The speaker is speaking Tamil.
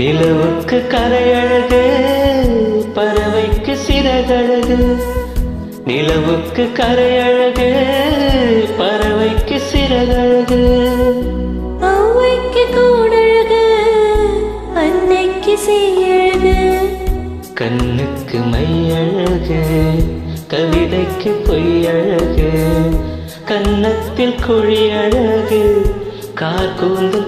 நிலவுக்கு கரையழகு, பறவைக்கு சிறகழகு. நிலவுக்கு கரையழகு, பறவைக்கு சிறகழகு. ஔவைக்கு கூடழகு, அன்னைக்கு செய்யழகு. கண்ணுக்கு மையழகு, கவிதைக்கு பொய்யழகு. கன்னத்தில் குழியழகு, கார் கூந்தல்